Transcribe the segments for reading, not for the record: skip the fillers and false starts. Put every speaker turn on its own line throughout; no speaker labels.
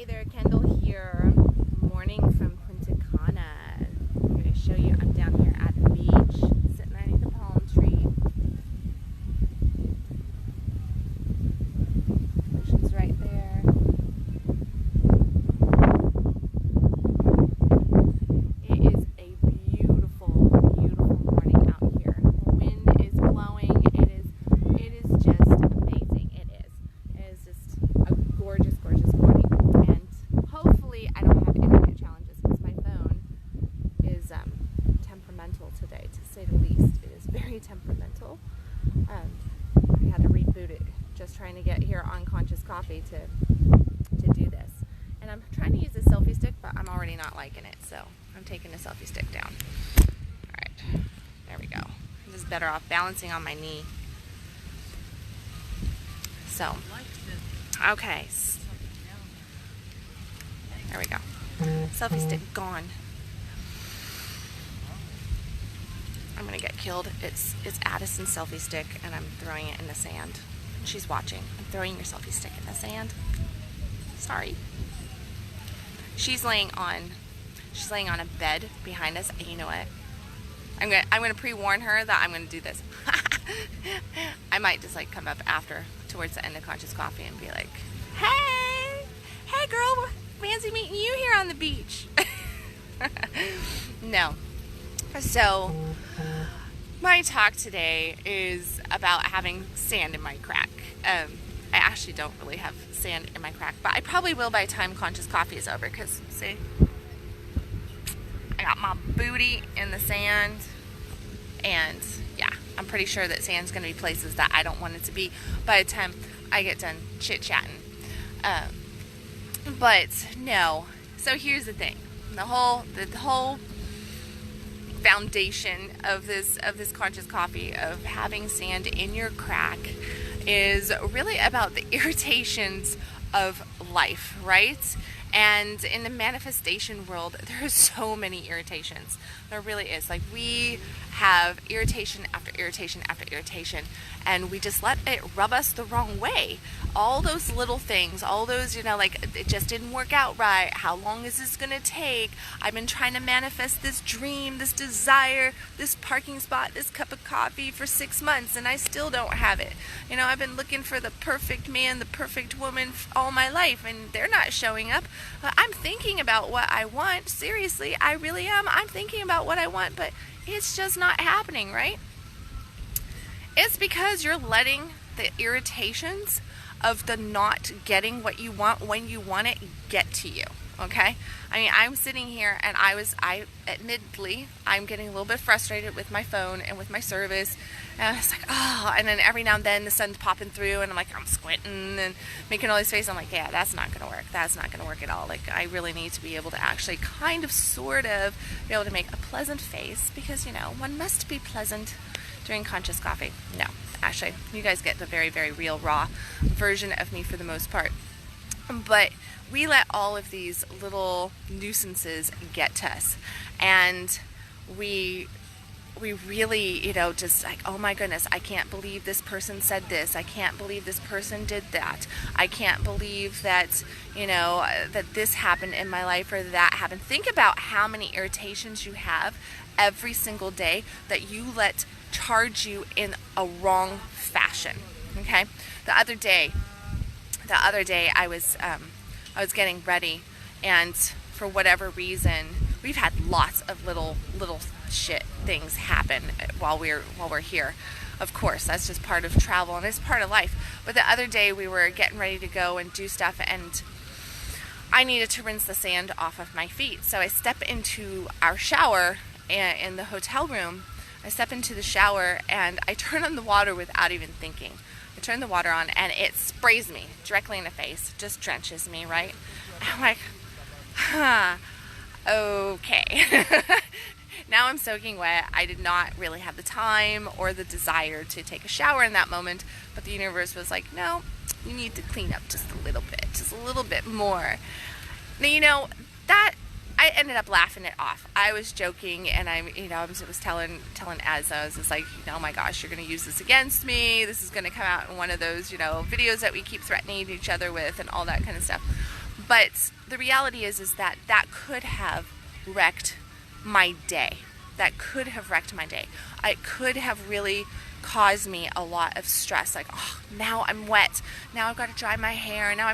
Hey there, Kendall here. Morning from Punta Cana. I'm going to show you, I'm down here at the beach, sitting underneath the palm tree. Ocean's right there. It is a beautiful, beautiful morning out here. The wind is blowing. It is just amazing. It is just a gorgeous, gorgeous morning. And hopefully I don't have internet challenges because my phone is temperamental today, to say the least. It is very temperamental. I had to reboot it just trying to get here on Conscious Coffee to do this. And I'm trying to use a selfie stick, but I'm already not liking it, so I'm taking the selfie stick down. Alright, there we go. This is better off balancing on my knee. So, okay. There we go. Selfie stick gone. I'm gonna get killed. It's Addison's selfie stick, and I'm throwing it in the sand. She's watching. I'm throwing your selfie stick in the sand. Sorry. She's laying on a bed behind us, and you know what? I'm gonna pre-warn her that I'm gonna do this. I might just like come up after towards the end of Conscious Coffee and be like, hey girl, fancy meeting you here on the beach. No. So my talk today is about having sand in my crack. I actually don't really have sand in my crack, but I probably will by the time Conscious Coffee is over, because see, I got my booty in the sand, and yeah, I'm pretty sure that sand's going to be places that I don't want it to be by the time I get done chit-chatting. But no, so here's the thing. The whole foundation of this Conscious Coffee, of having sand in your crack, is really about the irritations of life, right? And in the manifestation world, there are so many irritations. There really is. Like, we have irritation after irritation after irritation, and we just let it rub us the wrong way. All those little things, all those, like, it just didn't work out right. How long is this going to take? I've been trying to manifest this dream, this desire, this parking spot, this cup of coffee for 6 months, and I still don't have it. I've been looking for the perfect man, the perfect woman all my life, and they're not showing up. I'm thinking about what I want. Seriously, I really am. I'm thinking about what I want, but it's just not happening, right? It's because you're letting the irritations of the not getting what you want when you want it get to you, okay? I mean, I'm sitting here, and admittedly, I'm getting a little bit frustrated with my phone and with my service, and it's like, oh, and then every now and then the sun's popping through, and I'm squinting and making all these faces. I'm like, yeah, that's not gonna work. That's not gonna work at all. Like, I really need to be able to actually kind of, sort of, be able to make a pleasant face, because, one must be pleasant during Conscious Coffee. No, actually, you guys get the very, very real, raw version of me for the most part. But we let all of these little nuisances get to us, and we really, just like, oh my goodness, I can't believe this person said this. I can't believe this person did that. I can't believe that, that this happened in my life or that happened. Think about how many irritations you have every single day that you let charge you in a wrong fashion. Okay? The other day I was getting ready, and for whatever reason, we've had lots of little shit things happen while we're here. Of course, that's just part of travel, and it's part of life. But the other day we were getting ready to go and do stuff, and I needed to rinse the sand off of my feet. So I step into our shower in the hotel room. I step into the shower, and I turn on the water without even thinking. I turn the water on, and it sprays me directly in the face, just drenches me, right? I'm like, okay. Now I'm soaking wet. I did not really have the time or the desire to take a shower in that moment, but the universe was like, no, you need to clean up just a little bit more. Now, that I ended up laughing it off. I was joking, and I was telling Az, I was just like, oh my gosh, you're going to use this against me. This is going to come out in one of those, videos that we keep threatening each other with and all that kind of stuff. But the reality is that that could have wrecked my day. That could have wrecked my day. It could have really caused me a lot of stress. Like, oh, now I'm wet. Now I've got to dry my hair. Now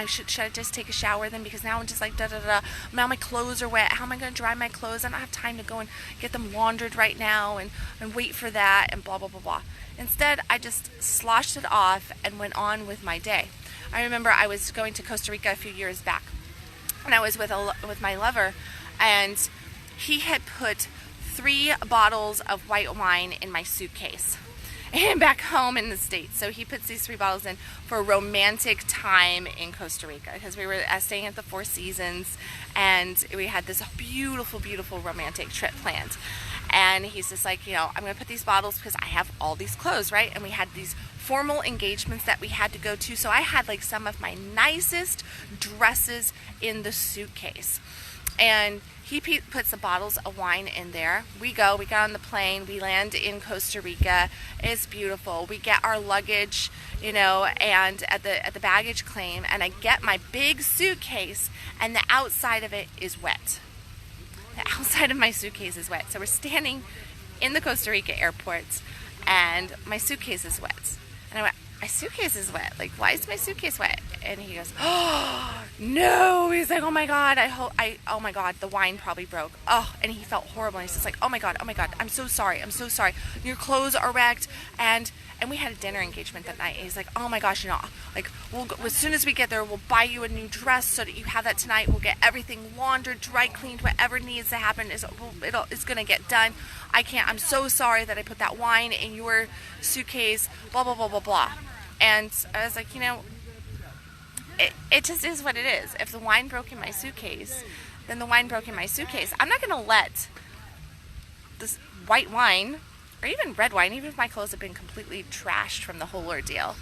should I just take a shower then? Because now I'm just like da da da. Now my clothes are wet. How am I going to dry my clothes? I don't have time to go and get them laundered right now and wait for that and blah blah blah blah. Instead, I just sloshed it off and went on with my day. I remember I was going to Costa Rica a few years back, and I was with my lover, and he had put 3 bottles of white wine in my suitcase and back home in the States. So he puts these 3 bottles in for a romantic time in Costa Rica, because we were staying at the Four Seasons, and we had this beautiful, beautiful romantic trip planned. And he's just like, I'm going to put these bottles because I have all these clothes, right? And we had these formal engagements that we had to go to. So I had like some of my nicest dresses in the suitcase. And he puts the bottles of wine in there. We get on the plane, we land in Costa Rica. It's beautiful. We get our luggage, and at the baggage claim, and I get my big suitcase, and the outside of it is wet. The outside of my suitcase is wet. So we're standing in the Costa Rica airport, and my suitcase is wet. And I went, my suitcase is wet. Like, why is my suitcase wet? And he goes, oh, no. He's like, oh my God, oh my God, the wine probably broke. Oh, and he felt horrible. And he's just like, oh my God, I'm so sorry. Your clothes are wrecked. And we had a dinner engagement that night. And he's like, oh my gosh, like, we'll go, as soon as we get there, we'll buy you a new dress so that you have that tonight. We'll get everything laundered, dry cleaned, whatever needs to happen it's going to get done. I'm so sorry that I put that wine in your suitcase, blah, blah, blah, blah, blah. And I was like, it just is what it is. If the wine broke in my suitcase, then the wine broke in my suitcase. I'm not going to let this white wine, or even red wine, even if my clothes have been completely trashed from the whole ordeal,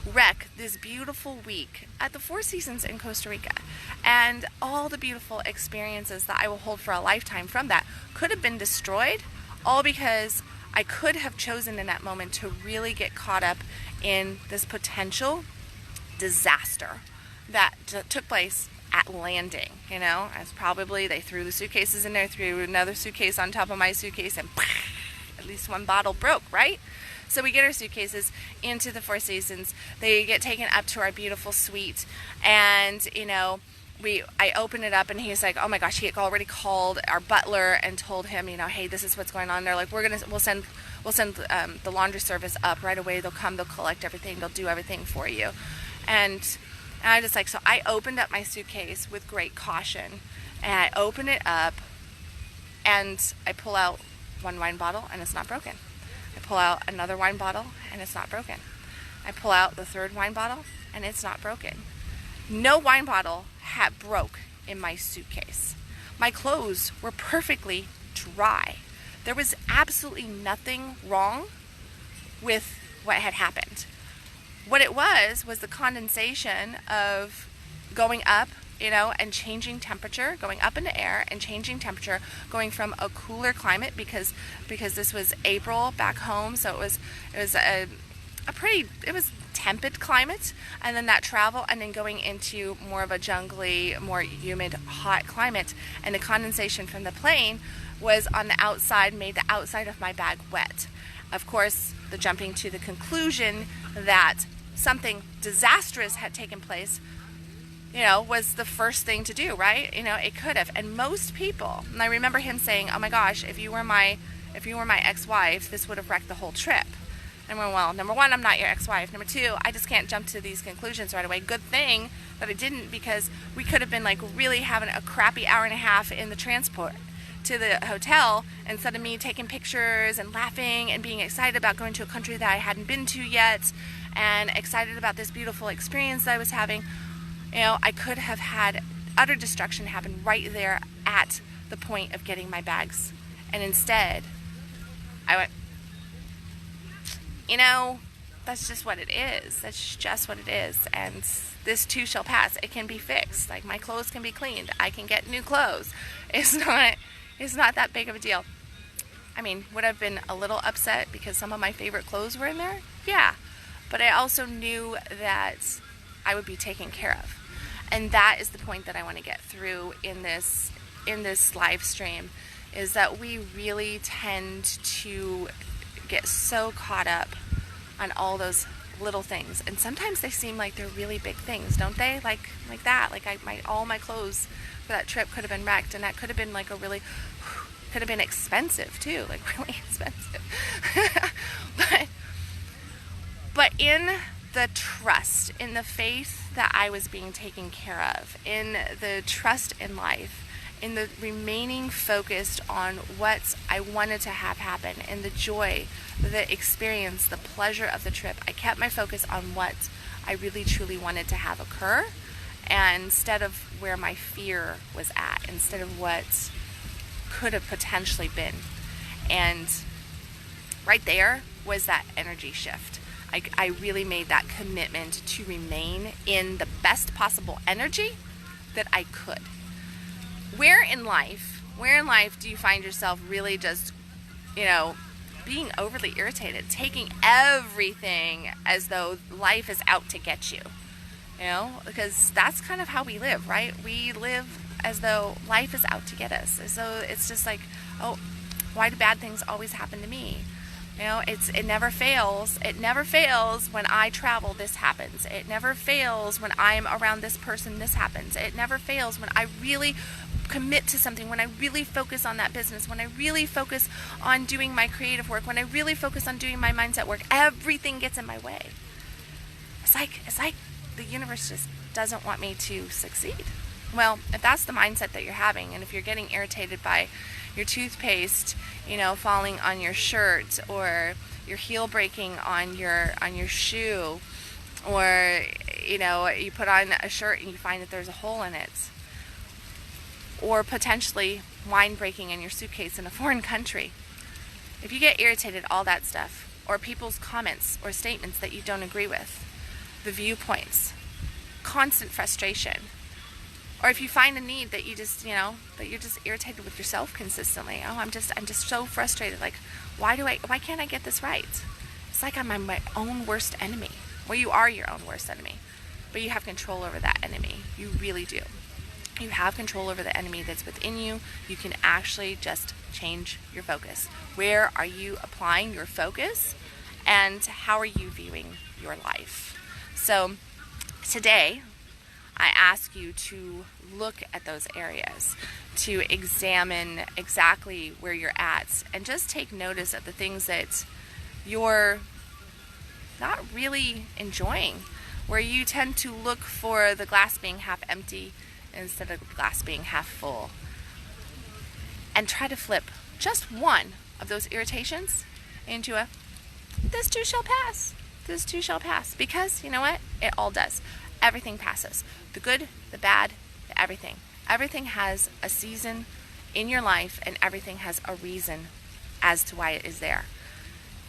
wreck this beautiful week at the Four Seasons in Costa Rica. And all the beautiful experiences that I will hold for a lifetime from that could have been destroyed, all because I could have chosen in that moment to really get caught up in this potential disaster that took place at landing. As probably they threw the suitcases in there, threw another suitcase on top of my suitcase, and at least one bottle broke, right? So we get our suitcases into the Four Seasons. They get taken up to our beautiful suite, and I open it up, and he's like, oh my gosh, he had already called our butler and told him, hey, this is what's going on. They're like, we'll send the laundry service up right away. They'll come, they'll collect everything, they'll do everything for you. And I just so I opened up my suitcase with great caution, and I open it up, and I pull out one wine bottle, and it's not broken. I pull out another wine bottle, and it's not broken. I pull out the 3rd wine bottle, and it's not broken. No wine bottle had broke in my suitcase. My clothes were perfectly dry. There was absolutely nothing wrong with what had happened. What it was the condensation of going up, and changing temperature, going up in the air and changing temperature, going from a cooler climate because this was April back home, so it was tepid climate, and then that travel, and then going into more of a jungly, more humid, hot climate, and the condensation from the plane was on the outside, made the outside of my bag wet. Of course, the jumping to the conclusion that something disastrous had taken place, was the first thing to do, right? It could have. And most people, and I remember him saying, oh my gosh, if you were my ex-wife, this would have wrecked the whole trip. And I went, well, number one, I'm not your ex-wife. Number two, I just can't jump to these conclusions right away. Good thing that I didn't, because we could have been like really having a crappy hour and a half in the transport to the hotel, instead of me taking pictures and laughing and being excited about going to a country that I hadn't been to yet, and excited about this beautiful experience that I was having. I could have had utter destruction happen right there at the point of getting my bags. And instead, I went, that's just what it is. That's just what it is. And this too shall pass. It can be fixed. Like, my clothes can be cleaned. I can get new clothes. It's not that big of a deal. I mean, would I have been a little upset because some of my favorite clothes were in there? Yeah. But I also knew that I would be taken care of. And that is the point that I want to get through in this live stream, is that we really tend to get so caught up on all those little things, and sometimes they seem like they're really big things, don't they? Like that. Like all my clothes for that trip could have been wrecked, and that could have been like could have been expensive too, like really expensive. but in the trust, in the faith that I was being taken care of, in the trust in life, in the remaining focused on what I wanted to have happen, and the joy, the experience, the pleasure of the trip, I kept my focus on what I really truly wanted to have occur, and instead of where my fear was at, instead of what could have potentially been. And right there was that energy shift. I really made that commitment to remain in the best possible energy that I could. Where in life do you find yourself really just, being overly irritated, taking everything as though life is out to get you? Because that's kind of how we live, right? We live as though life is out to get us. As though it's just like, oh, why do bad things always happen to me? It never fails. It never fails when I travel, this happens. It never fails when I'm around this person, this happens. It never fails when I really commit to something, when I really focus on that business, when I really focus on doing my creative work, when I really focus on doing my mindset work. Everything gets in my way. It's like the universe just doesn't want me to succeed. Well, if that's the mindset that you're having, and if you're getting irritated by your toothpaste, falling on your shirt, or your heel breaking on your shoe, or you put on a shirt and you find that there's a hole in it, or potentially wine breaking in your suitcase in a foreign country. If you get irritated, all that stuff, or people's comments or statements that you don't agree with, the viewpoints, constant frustration, or if you find a need that you just, that you're just irritated with yourself consistently. Oh, I'm just so frustrated. Like, why can't I get this right? It's like I'm my own worst enemy. Well, you are your own worst enemy, but you have control over that enemy. You really do. You have control over the enemy that's within you. You can actually just change your focus. Where are you applying your focus, and how are you viewing your life? So today, I ask you to look at those areas, to examine exactly where you're at, and just take notice of the things that you're not really enjoying, where you tend to look for the glass being half empty instead of the glass being half full. And try to flip just one of those irritations into a, this too shall pass. This too shall pass. Because, you know what? It all does. Everything passes. The good, the bad, the everything. Everything has a season in your life, and everything has a reason as to why it is there.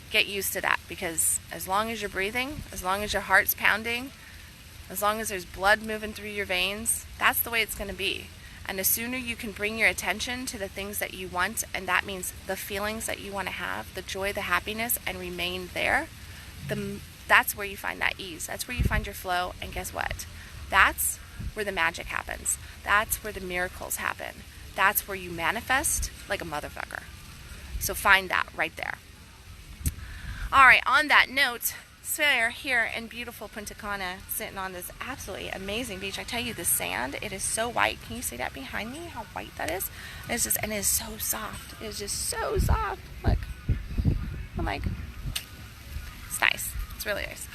Get used to that, because as long as you're breathing, as long as your heart's pounding, as long as there's blood moving through your veins, that's the way it's going to be. And the sooner you can bring your attention to the things that you want, and that means the feelings that you want to have, the joy, the happiness, and remain there, that's where you find that ease. That's where you find your flow. And guess what? That's where the magic happens. That's where the miracles happen. That's where you manifest like a motherfucker. So find that right there. All right, on that note, we're here in beautiful Punta Cana, sitting on this absolutely amazing beach. I tell you, the sand, it is so white. Can you see that behind me? How white that is? And it is so soft. It is just so soft. Look, I'm like, it's nice. It's really nice.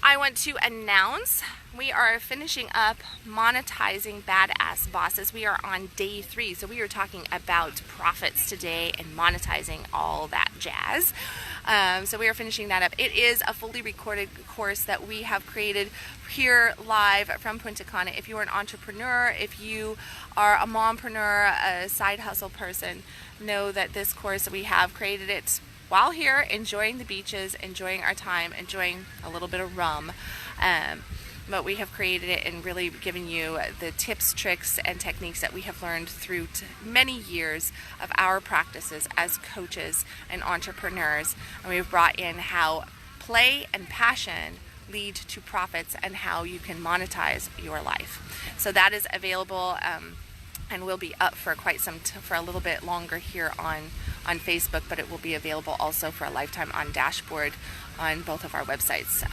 I want to announce we are finishing up monetizing Badass Bosses. We are on day 3, so we are talking about profits today and monetizing all that jazz. So we are finishing that up. It is a fully recorded course that we have created here live from Punta Cana. If you are an entrepreneur, if you are a mompreneur, a side hustle person, know that this course, we have created it while here, enjoying the beaches, enjoying our time, enjoying a little bit of rum. But we have created it and really given you the tips, tricks, and techniques that we have learned through many years of our practices as coaches and entrepreneurs. And we've brought in how play and passion lead to profits and how you can monetize your life. So that is available. And will be up for quite for a little bit longer here on Facebook, but it will be available also for a lifetime on Dashboard on both of our websites.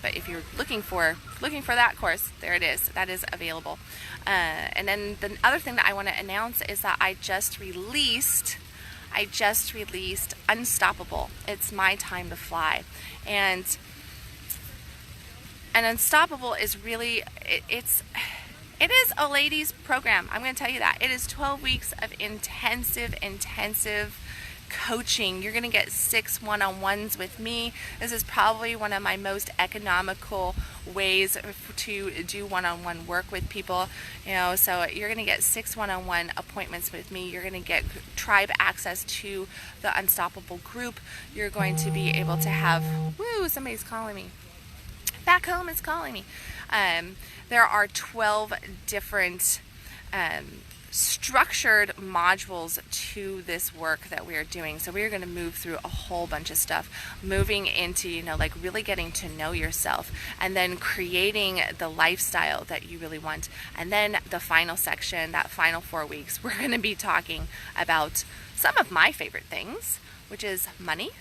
But if you're looking for that course, there it is. That is available. And then the other thing that I want to announce is that I just released Unstoppable. It's my time to fly, and Unstoppable is really it is a ladies program. I'm going to tell you that. It is 12 weeks of intensive coaching. You're going to get 6 one-on-ones with me. This is probably one of my most economical ways to do one-on-one work with people. So you're going to get 6 one-on-one appointments with me. You're going to get tribe access to the Unstoppable group. You're going to be able to have, somebody's calling me. Back home is calling me. There are 12 different structured modules to this work that we are doing. So we are going to move through a whole bunch of stuff, moving into, really getting to know yourself, and then creating the lifestyle that you really want. And then the final section, that final 4 weeks, we're going to be talking about some of my favorite things, which is money,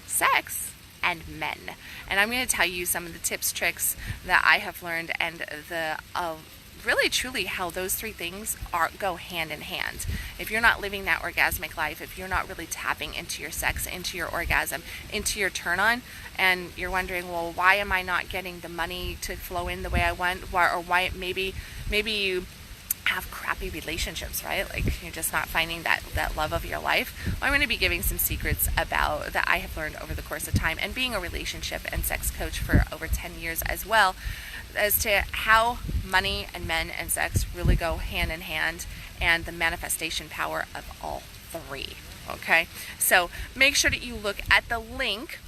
sex, and men. And I'm going to tell you some of the tips, tricks that I have learned, and the really truly how those 3 things go hand in hand. If you're not living that orgasmic life, if you're not really tapping into your sex, into your orgasm, into your turn on, and you're wondering, well, why am I not getting the money to flow in the way I want, or why maybe you have crappy relationships, right? Like you're just not finding that love of your life. Well, I'm going to be giving some secrets about that I have learned over the course of time, and being a relationship and sex coach for over 10 years as well, as to how money and men and sex really go hand in hand, and the manifestation power of all 3. Okay, so make sure that you look at the link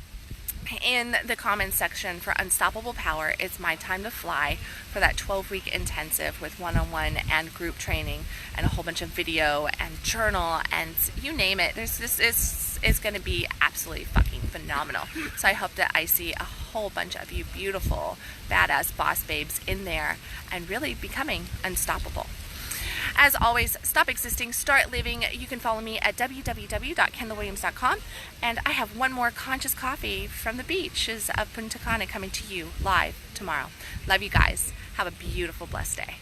in the comments section for Unstoppable Power. It's my time to fly for that 12-week intensive with one-on-one and group training and a whole bunch of video and journal and you name it. This is going to be absolutely fucking phenomenal. So I hope that I see a whole bunch of you beautiful, badass boss babes in there and really becoming unstoppable. As always, stop existing, start living. You can follow me at www.kendalwilliams.com. And I have one more conscious coffee from the beaches of Punta Cana coming to you live tomorrow. Love you guys. Have a beautiful, blessed day.